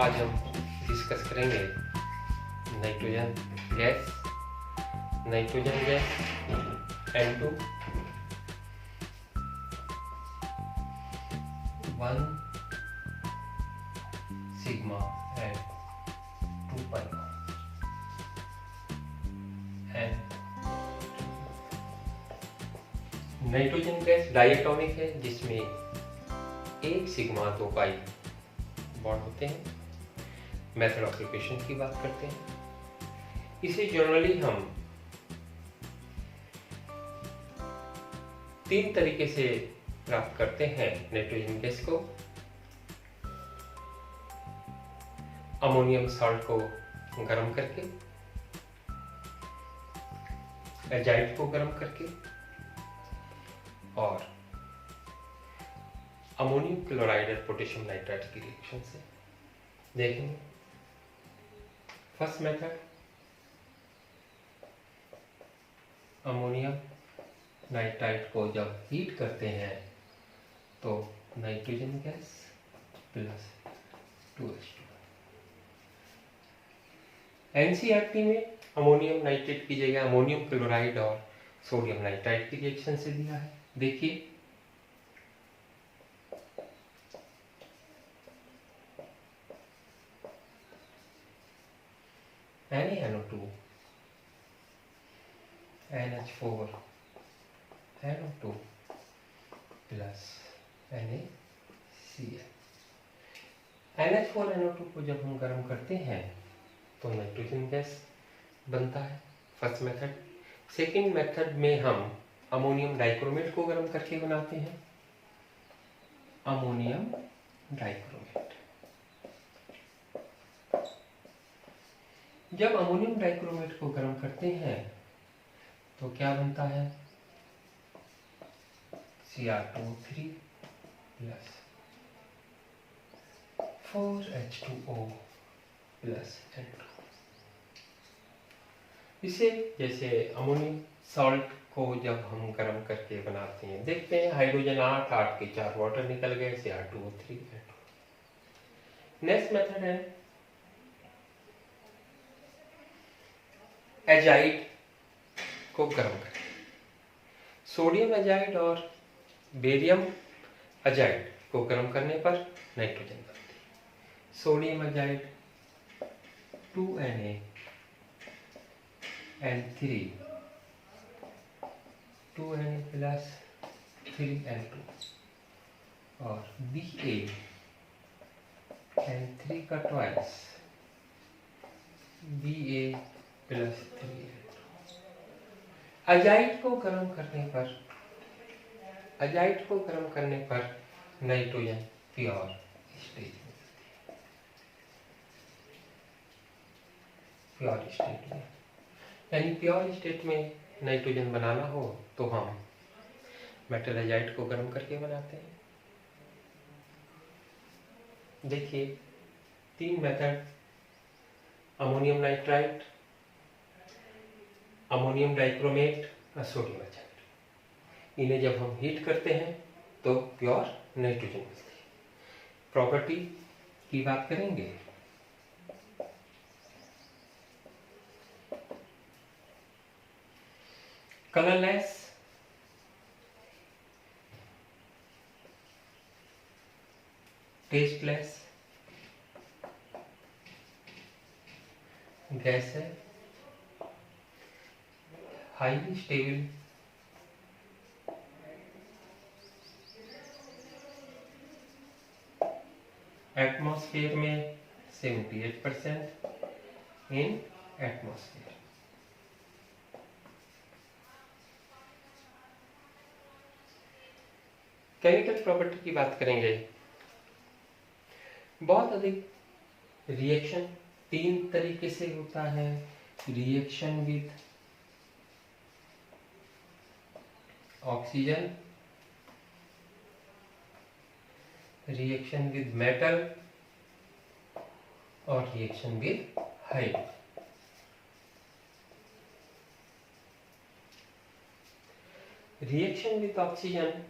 आज हम डिस्कस करेंगे nitrogen gas N2 1 sigma and 2 pi N. Nitrogen gas diatomic है जिसमें 1 सिग्मा 2 पाई बॉन्ड होते हैं। मेथड ऑफ प्रिपरेशन की बात करते हैं। इसे जनरली हम 3 तरीके से प्राप्त करते हैं नाइट्रोजन गैस को। अमोनियम सॉल्ट को गर्म करके, एजाइड को गर्म करके और अमोनियम क्लोराइड और पोटेशियम नाइट्राइड की रिएक्शन से। देखेंगे फर्स्ट मेथड, अमोनियम नाइट्राइड को जब हीट करते हैं तो nitrogen gas plus 2H2। NCERT में अमोनियम नाइट्रेट की जगह अमोनियम क्लोराइड और सोडियम नाइट्राइड की रिएक्शन से दिया है। देखिए NaNO2 NH4 NO2 plus NaCl। NH4 NO2 को जब हम गर्म करते हैं तो नाइट्रोजन गैस बनता है, फर्स्ट मेथड। सेकेंड मेथड में हम अमोनियम डाइक्रोमेट को गर्म करके बनाते हैं, अमोनियम डाइक्रोमेट। जब अमोनियम डाइक्रोमेट को गर्म करते हैं तो क्या बनता है, Cr2O3 plus 4H2O plus N2। इसे जैसे अमोनियम सॉल्ट को जब हम गर्म करके बनाते हैं, देखते हैं हाइड्रोजन 8 के 4 वाटर निकल गए, Cr2O3 N2। नेक्स्ट मेथड है एजाइड को गर्म करें। सोडियम एजाइड और बेरियम एजाइड को गर्म करने पर नाइट्रोजन बनती है। Sodium azide 2Na N3 2Na plus 3N2 और Ba N3 का twice Ba plus 3N2। Azide को गर्म करने पर नाइट्रोजन प्योर स्टेट में मिलती है। प्योर स्टेट में यानी प्योर स्टेट में नाइट्रोजन बनाना हो तो हम मेटल अजाइड को गर्म करके बनाते हैं। देखिए 3 method, ammonium nitride, ammonium dichromate और सोडियम एजाइड। इन्हें जब हम हीट करते हैं तो प्योर नाइट्रोजन मिलती है। प्रॉपर्टी की बात करेंगे। कलरलेस, टेस्टलेस गैस है, हाईली स्टेबल, एटमॉस्फेयर में 78% इन एटमॉस्फेयर। केमिकल प्रॉपर्टी की बात करेंगे। बहुत अधिक रिएक्शन 3 तरीके से होता है, reaction with oxygen, reaction with metal और reaction with hydrogen. Reaction with oxygen,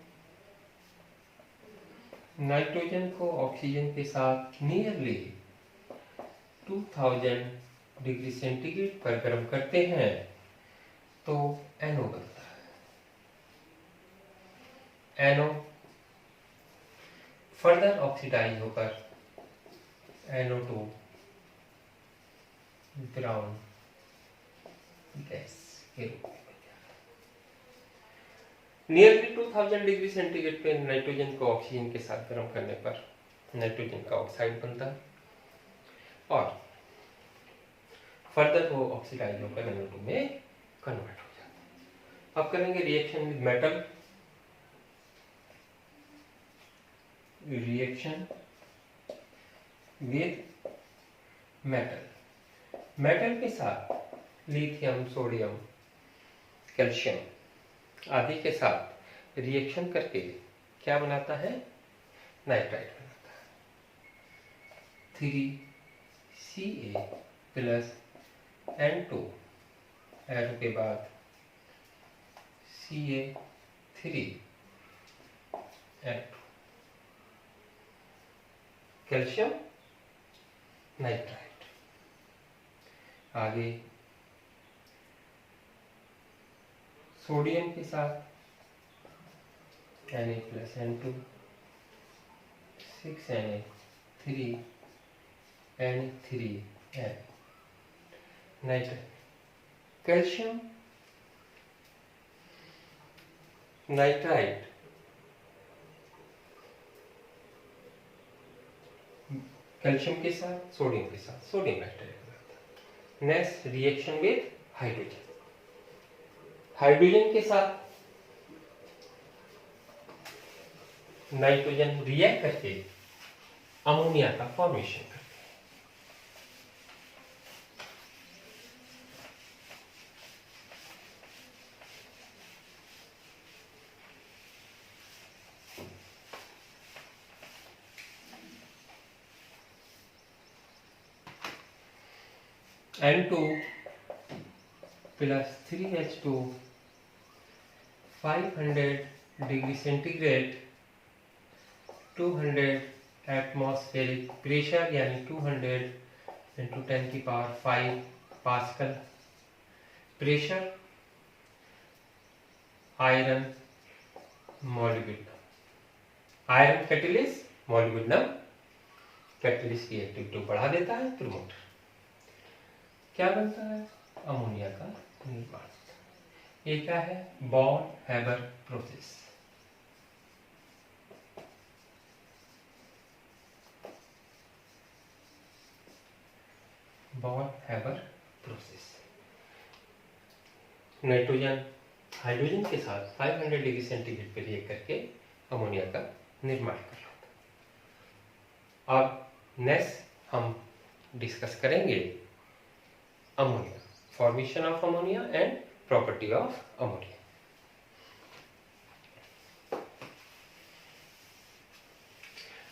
nitrogen को ऑक्सीजन के साथ नियरली 2000 डिग्री सेंटीग्रेड पर गर्म करते हैं तो NO बनता है। NO फर्दर ऑक्सीडाइज होकर NO2 ब्राउन गैस के रूप में बन जाता है। नियरली 2000 डिग्री सेंटीग्रेड पे नाइट्रोजन को ऑक्सीजन के साथ गर्म करने पर नाइट्रोजन का ऑक्साइड बनता है और फर्दर वो ऑक्सीडाइज होकर NO2 में कन्वर्ट हो जाता है। अब करेंगे reaction with metal. Reaction with metal, metal के साथ लिथियम, सोडियम, कैल्शियम आदि के साथ रिएक्शन करके क्या बनाता है? नाइट्राइट बनाता है। 3Ca प्लस N2 एरो के बाद Ca3 N2 कैल्शियम नाइट्राइट। आगे सोडियम के साथ Na plus N2 6Na3 Na3N nitrite. Calcium nitrite calcium के साथ सोडियम के साथ सोडियम नाइट्राइट बनाता है। Next reaction with hydrogen, hydrogen के साथ नाइट्रोजन रिएक्ट करके अमोनिया का फॉर्मेशन करते हैं। N2 plus 3H2 500 degree centigrade 200 atmospheric pressure यानी 200 इंटू 10 की power 5 pascal pressure, iron molybdenum, iron catalyst molybdenum catalyst की एक्टिविटी बढ़ा देता है, प्रमोटर। क्या बनता है? अमोनिया का निर्माण। ये क्या है? Born Haber process. Born Haber process. Nitrogen hydrogen के साथ 500 डिग्री सेंटीग्रेड पर रिएक्ट करके अमोनिया का निर्माण कर रहा था। अब नेक्स्ट हम डिस्कस करेंगे ammonia, formation of ammonia and property of ammonia.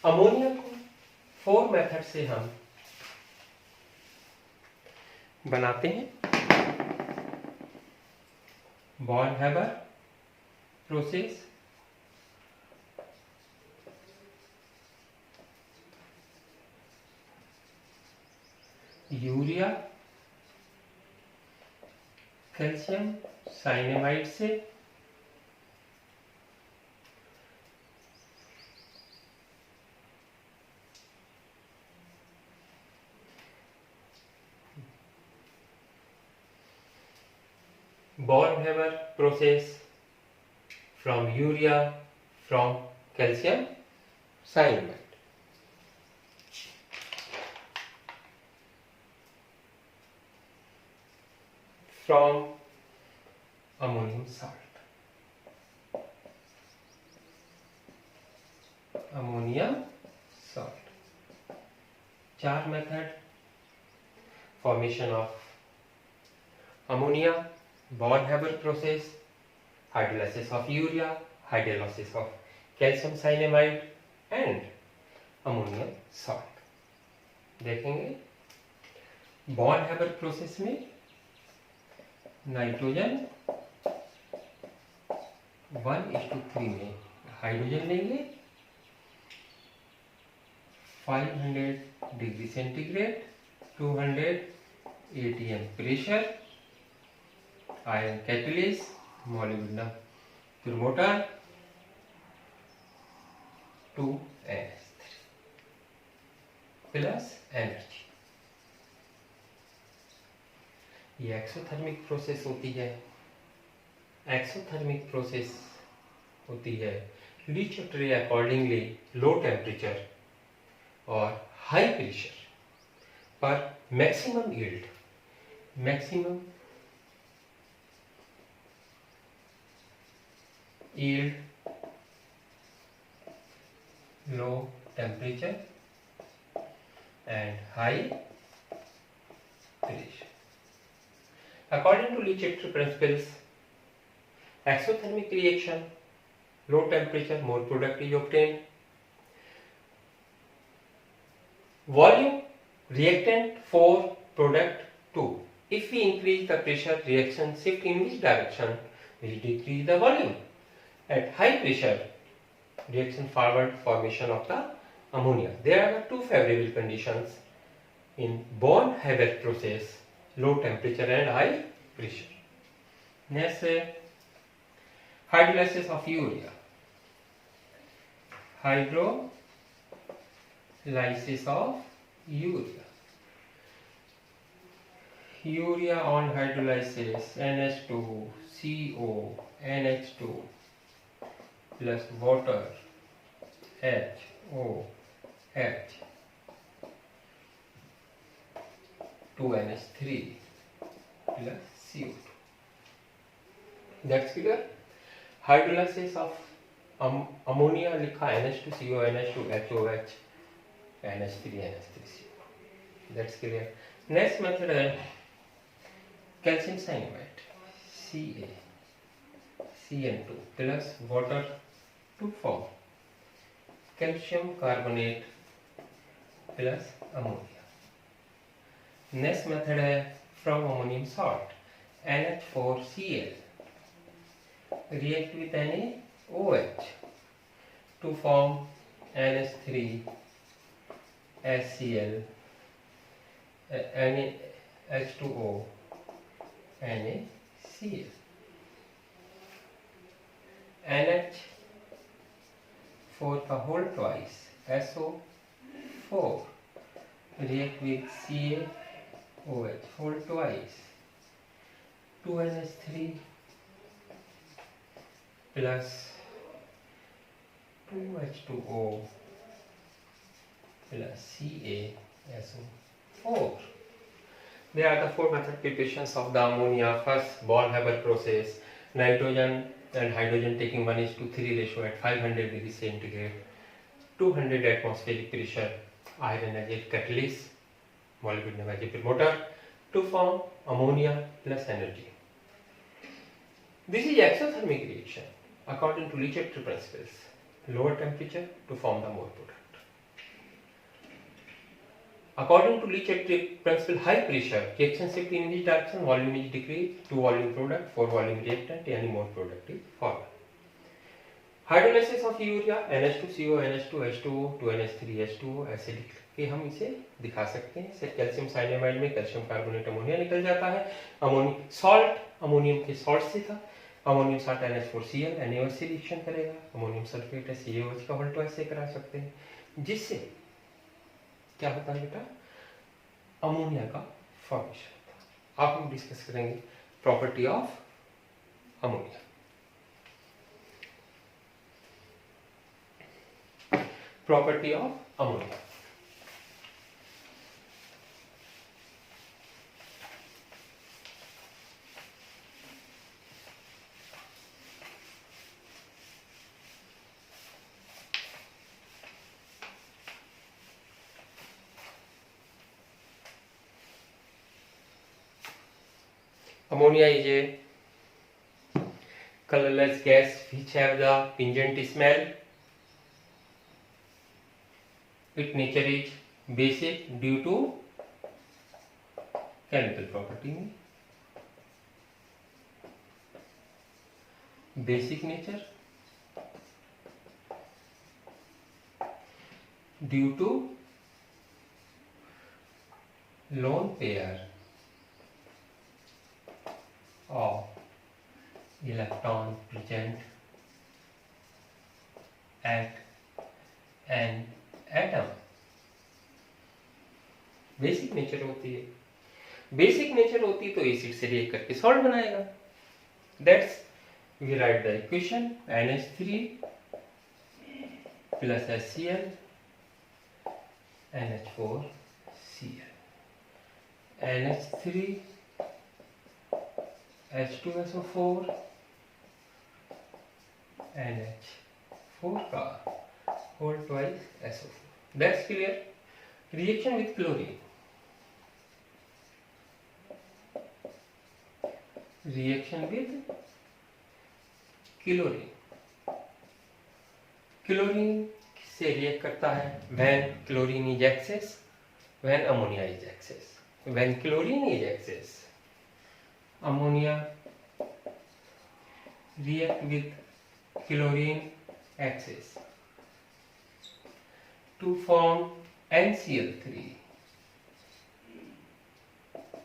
Ammonia को 4 मेथड से हम बनाते हैं। Born Haber process, urea calcium cyanamide से, born Haber process from urea from calcium cyanide. From ammonium salt. Ammonium salt. 4 method. Formation of ammonia, Born-Haber process, hydrolysis of urea, hydrolysis of calcium cyanamide and ammonium salt. देखेंगे born-Haber process में nitrogen 1:3 में hydrogen लेंगे 500 degree centigrade 200 atm pressure, iron catalyst, molybdenum promoter, 2ns3 plus energy. ये exothermic process होती है। Exothermic process होती है लिचोट्री accordingly low temperature और हाई प्रेशर पर maximum yield, maximum yield, low temperature and high pressure. According to Lee-Chitty principles, exothermic reaction, low temperature, more product is obtained. Volume reactant for product 2. If we increase the pressure, reaction shift in which direction will decrease the volume. At high pressure, reaction forward formation of the ammonia. There are two favorable conditions in Born-Haber process: low temperature and high pressure. Next, hydrolysis of urea. Hydrolysis of urea. Urea on hydrolysis, NH2, CO, NH2 plus water, HOH, 2NH3 plus CO2. That's clear? Hydrolysis of ammonia लिखा NH2CO, NH2, HOH, NH3, NH3CO. That's clear. Next method है calcium cyanide, CaCN2 plus water to form calcium carbonate plus ammonia. Next method है from ammonium salt, NH4Cl react with NaOH to form NH3HCl, H2O, NaCl. NH4 का whole twice, SO4 react with CaOH whole twice, 2NH3 plus 2H2O plus CaSO4. There are the four method preparations of the ammonia. First, Born-Haber process, nitrogen and hydrogen taking 1:3 ratio at 500 degrees centigrade, 200 atmospheric pressure, iron as a catalyst, molybdenum as a promoter to form ammonia plus energy. This is exothermic reaction according to Lee-Chitty principles. Lower temperature to form the more product. According to Lee-Chitty principle, high pressure reaction shift in which direction, volume is decreased, 2 volume product, 4 volume reactant, any more product is formed. Hydrolysis of urea, NH2CO, NH2, H2O, 2NH3, H2O ऐसे लिख के हम इसे दिखा सकते हैं। इससे calcium cyanamide में कैल्शियम कार्बोनेट अमोनिया निकल जाता है। सॉल्ट अमोनियम के सॉल्ट से था, अमोनियम साल्ट NH4Cl NaOH से रिएक्शन करेगा, अमोनियम सल्फेट है CaOH का होल्ट ऐसे करा सकते हैं, जिससे क्या होता है बेटा, अमोनिया का फॉर्मेशन होता है। अब हम डिस्कस करेंगे property of ammonia. Property of ammonia. Ammonia is a colorless gas which have the pungent smell. Its nature is basic due to chemical property. Basic nature due to lone pair of electron present at an atom. Basic nature होती है, basic nature होती तो acid से react करके salt बनाएगा. That's we write the equation NH3 plus HCl NH4Cl NH3 H2SO4 NH4 का whole twice SO4. That's clear. Reaction with chlorine. Reaction with chlorine. Chlorine से react करता है when chlorine is excess, when ammonia is excess. When chlorine is excess, ammonia react with chlorine excess to form NCl3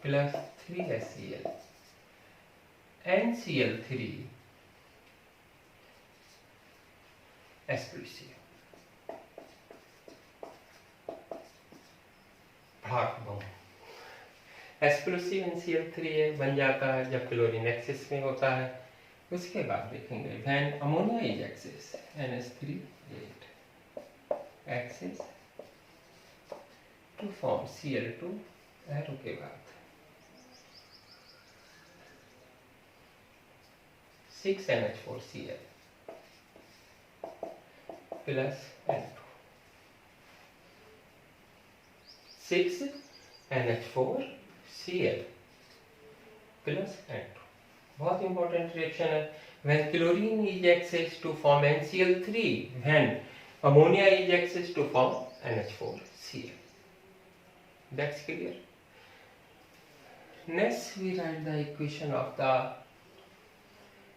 plus 3HCl. NCl3 explosive. भाग बम. Explosive NCl3 बन जाता है जब chlorine access में होता है. उसके बाद देखेंगे when ammonia is excess NH3 excess to form Cl2 arrow के बाद 6NH4Cl plus N2. 6NH4Cl plus N2. बहुत इंपॉर्टेंट रिएक्शन है. When chlorine is excess to form NCl3, when ammonia is excess to form NH4Cl. That's clear. Next, we write the equation of the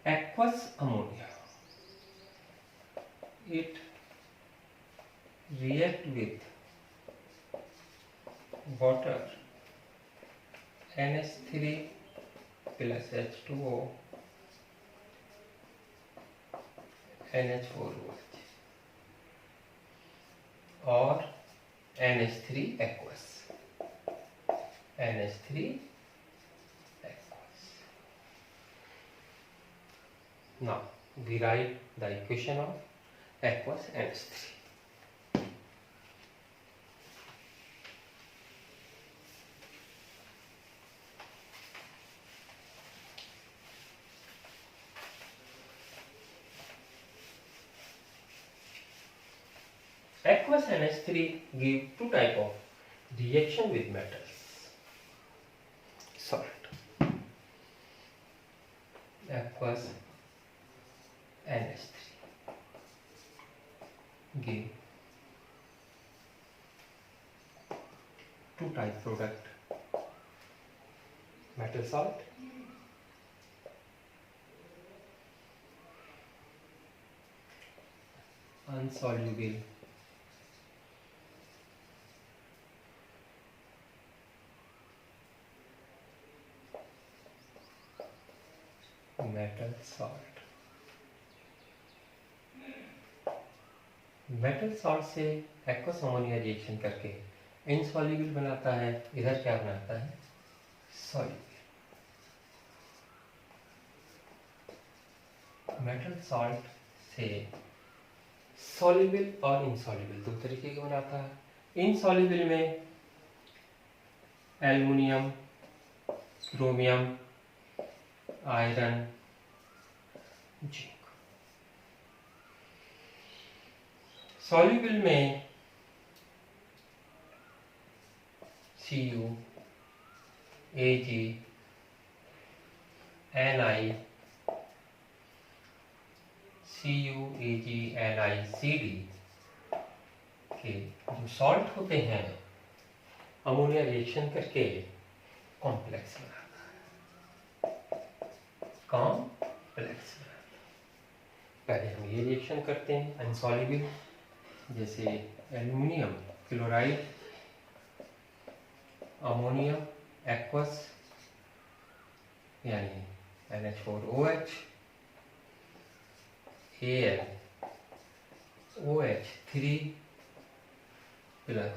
aqueous ammonia. It react with water NH3 plus H2O NH4OH और NH3 aqueous. NH3 aqueous. Now we write the equation of aqueous NH3. Aqueous NH3 give two type of reaction with metals. Salt. Aqueous NH3 give two type product. Metal salt unsoluble metal salt. Metal salt से aqueous ammonia reaction करके insoluble बनाता है. इधर क्या बनाता है? Soluble. Metal salt से soluble और इनसॉल्युबल दो तरीके के बनाता है. इनसॉल्युबल में aluminium, chromium, iron, zinc. Soluble में Cu, Ag, Ni, Cu, Ag, Ni, Cd के जो सॉल्ट होते हैं अमोनिया रिएक्शन करके कॉम्प्लेक्स बनाता है. कॉम्प्लेक्स बनाता है. पहले हम ये रिएक्शन करते हैं अनसॉल्युबल, जैसे एल्युमिनियम क्लोराइड अमोनियम एक्वस यानी NH4OH, AlOH3 plus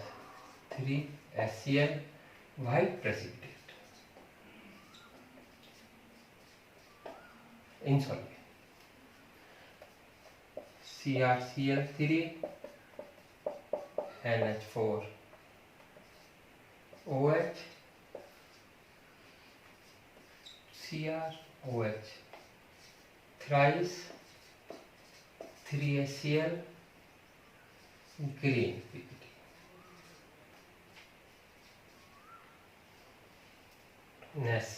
3HCl white precipitate insoluble, CrCl3 NH4OH CrOH thrice 3HCl green PPT. Next,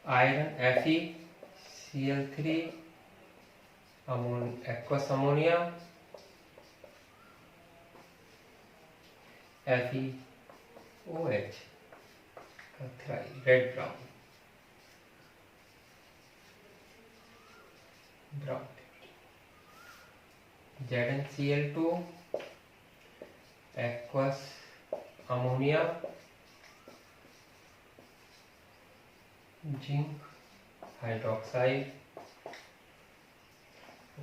iron FeCl3 aqueous ammonia FeOH red brown ZnCl2 aqueous ammonia zinc hydroxide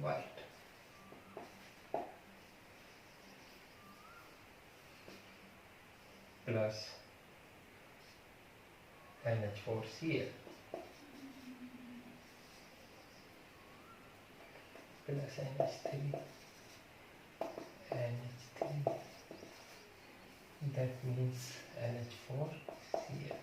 white plus NH4Cl plus NH3 that means NH4Cl.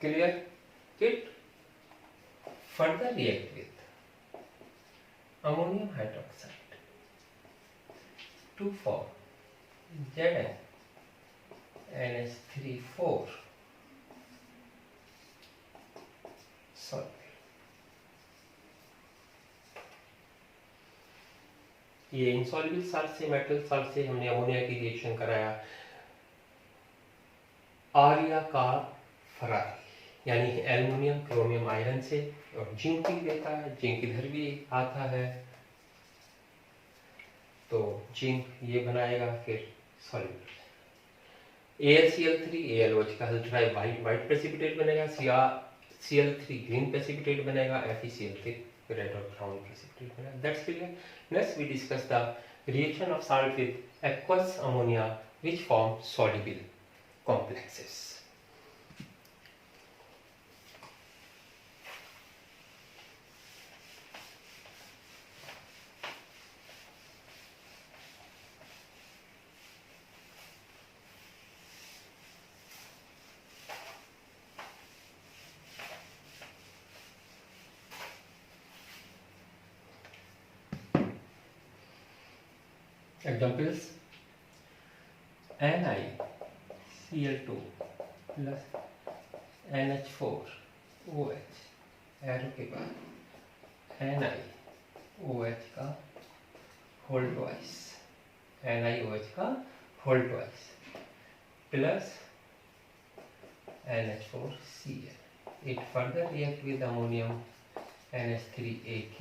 Clear? It further react with ammonium hydroxide to form ZnNH3,4 solvent. ये insoluble salt से metal salt से हमने ammonia की reaction कराया आर्या का Ferrari यानी aluminium chromium iron से और जिंक भी देता है, जिंक इधर भी आता है तो जिंक ये बनाएगा फिर सॉल्युबल AlCl3 AlOH का हल्ट्राई वाइट प्रेसिपिटेट बनेगा, Cl3 ग्रीन प्रेसिपिटेट बनेगा, FeCl3 रेड और ब्राउन प्रेसिपिटेट बनेगा. That's clear. Next we discuss the reaction of salt with aqueous ammonia which form soluble complexes. Examples: NiCl2 plus NH4OH arrow के बाद NiOH का whole twice plus NH4Cl. It further react with ammonium NH3Aq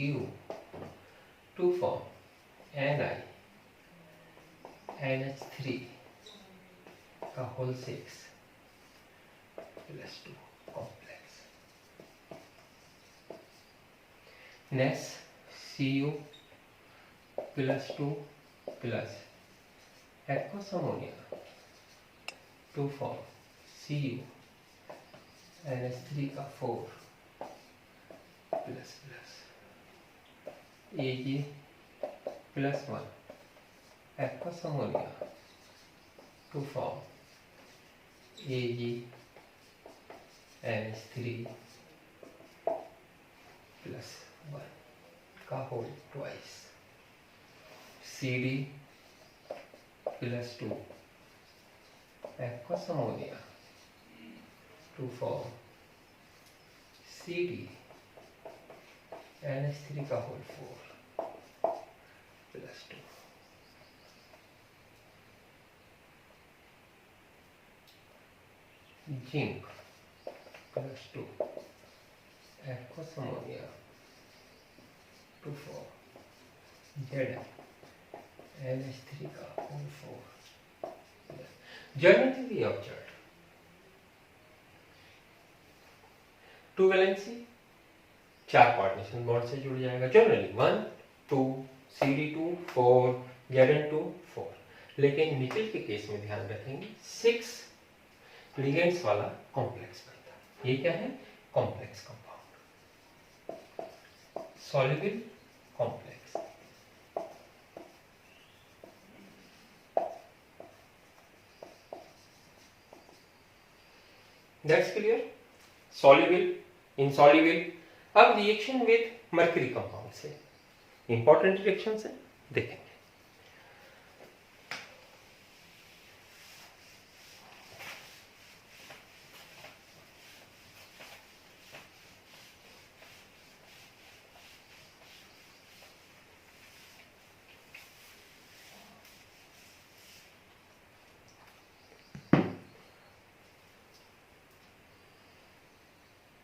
to form NH3 का whole 6 plus 2 complex. Next, Cu plus 2 plus aqueous ammonia to form Cu NH3 का 4 plus Ag plus 1 aqueous ammonia to form Ag NH3 plus 1 का whole twice Cd plus 2 aqueous ammonia to form Cd NH3 का whole 4 plus 2. Zinc plus 2 aqueous ammonia to 4 NH3 का O4 generally we observed two valency 4 coordination bond से जुड़ जाएगा generally 1 2 CD2 4 Zn2 4 लेकिन nickel के case में ध्यान रखेंगे 6 लिगेंड्स वाला कॉम्प्लेक्स बनता है। ये क्या है? Complex compound, soluble complex. That's clear. Soluble, insoluble. अब रिएक्शन विद मर्क्यूरी कंपाउंड से इंपॉर्टेंट रिएक्शन से देखेंगे।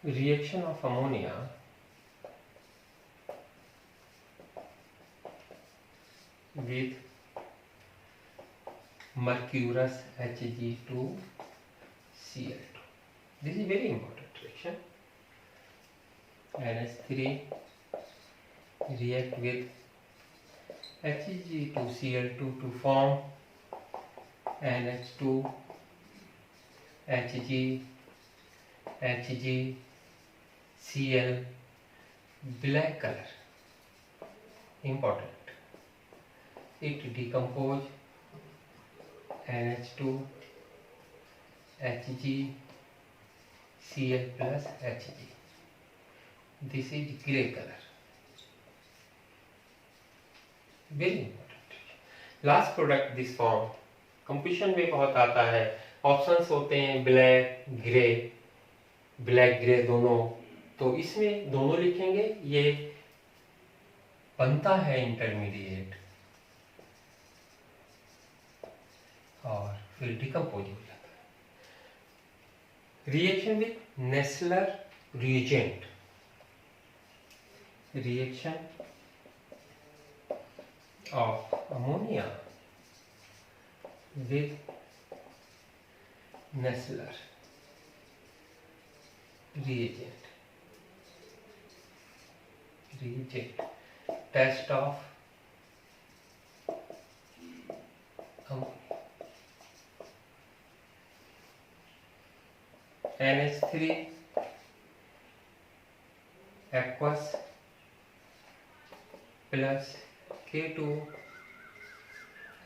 Reaction of ammonia with mercurous Hg2Cl2. This is very important reaction. NH3 react with Hg2Cl2 to form NH2 HgCl black color. Important. It decompose NH2 HgCl plus Hg. This is grey color. Very important. Last product this form competition में बहुत आता है। Options होते हैं black grey दोनों, तो इसमें दोनों लिखेंगे। ये बनता है इंटरमीडिएट और फिर डिकम्पोज हो जाता है। Reaction with Nessler reagent, reaction of ammonia with Nessler reagent, test of ammonia, NH3 aqueous plus K2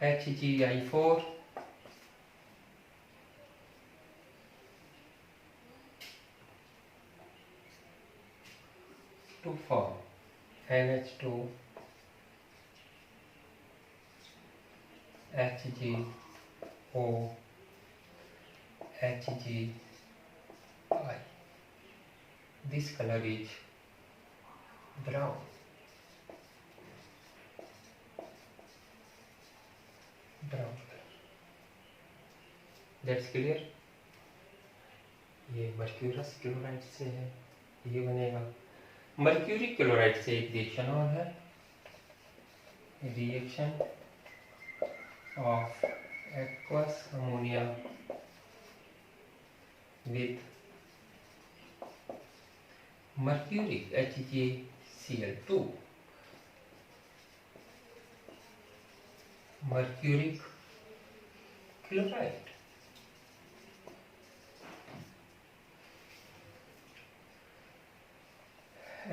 HgI4 to form NH2 HgO HgI. This color is brown. That's clear. ये mercurous chloride से है, ये बनेगा। Mercury chloride से एक reaction और है, reaction of aqueous ammonia with mercuric HgCl2, mercuric chloride.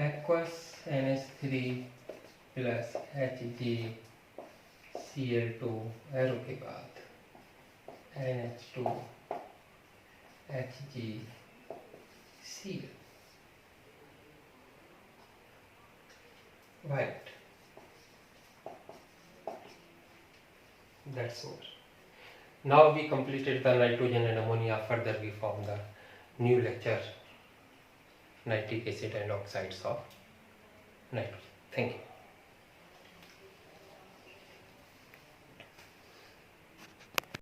aqueous NH3 plus HgCl2 arrow के बाद NH2 HgCl white. That's all. Now we completed the nitrogen and ammonia. Further we form the new lecture, nitric acid and oxides of nitrogen. Thank you.